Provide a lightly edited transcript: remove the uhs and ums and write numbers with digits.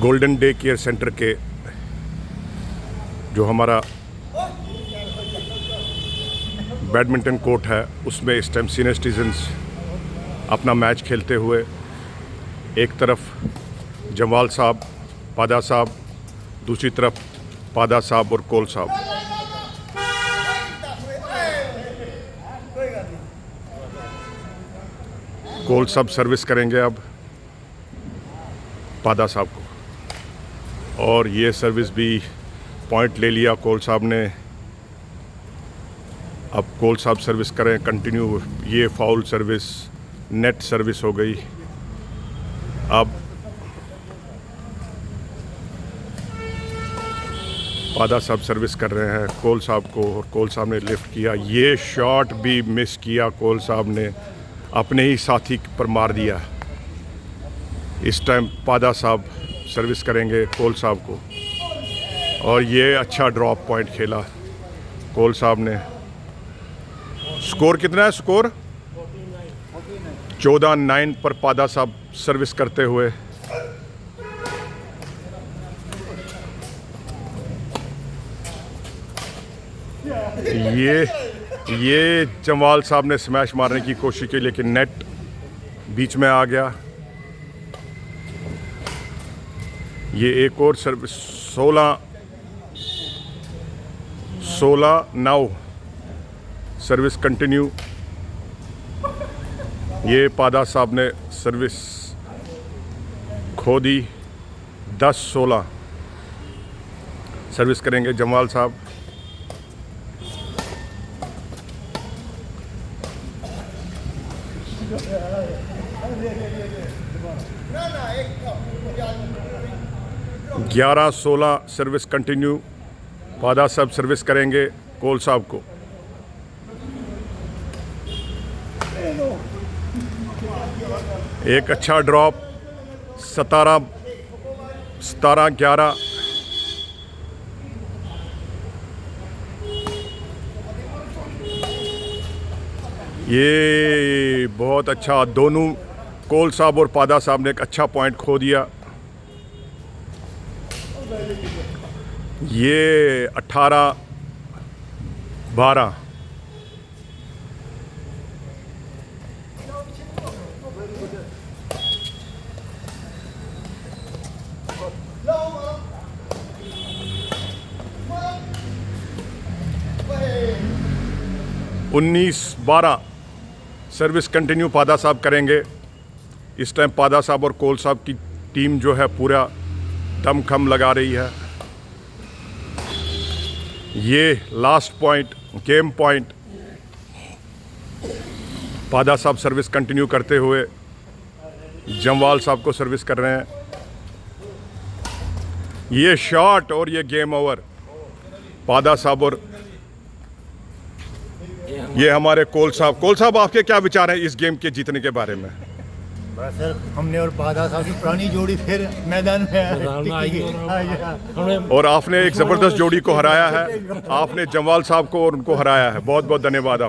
Golden day care centre के जो हमारा बैडमिंटन कोर्ट है उसमें इस टाइम सीनियर सिटीजन्स अपना मैच खेलते हुए, एक तरफ जमवाल साहब, पादा साहब, दूसरी तरफ पादा साहब और कोल साहब। कोल साहब सर्विस करेंगे अब पादा साहब को, और ये सर्विस भी पॉइंट ले लिया कोल साहब ने। अब कोल साहब सर्विस करें कंटिन्यू। ये फाउल सर्विस, नेट सर्विस हो गई। अब पादा साहब सर्विस कर रहे हैं कोल साहब को, और कोल साहब ने लिफ्ट किया। ये शॉट भी मिस किया, कोल साहब ने अपने ही साथी पर मार दिया। इस टाइम पादा साहब सर्विस करेंगे कोल साहब को, और ये अच्छा ड्रॉप पॉइंट खेला कोल साहब ने। स्कोर कितना है? स्कोर 14-9 पर पादा साहब सर्विस करते हुए। ये जमवाल साहब ने स्मैश मारने की कोशिश की, लेकिन नेट बीच में आ गया। ये एक और सर्विस 16-9 सर्विस कंटिन्यू। ये पादा साहब ने सर्विस खो दी। 10-16 सर्विस करेंगे जमवाल साहब। – 11-16 सर्विस कंटिन्यू। पादा साहब सर्विस करेंगे कोल साहब को। एक अच्छा ड्रॉप। 17-11। ये बहुत अच्छा, दोनों कोल साहब और पादा साहब ने एक अच्छा पॉइंट खो दिया। ये 18-12। – 19-12 सर्विस कंटिन्यू पादा साहब करेंगे। इस टाइम पादा साहब और कोल साहब की टीम जो है पूरा दमखम लगा रही है। ये लास्ट पॉइंट, गेम पॉइंट, पादा साहब सर्विस कंटिन्यू करते हुए जमवाल साहब को सर्विस कर रहे हैं। ये शॉट और ये गेम ओवर। पादा साहब और ये हमारे कोल साहब। कोल साहब, आपके क्या विचार हैं इस गेम के जीतने के बारे में? बस सर, हमने और पादा साहब की पुरानी जोड़ी फिर मैदान में आई, और आपने एक ज़बरदस्त जोड़ी को हराया है। आपने जमवाल साहब को और उनको हराया है। बहुत बहुत धन्यवाद आप।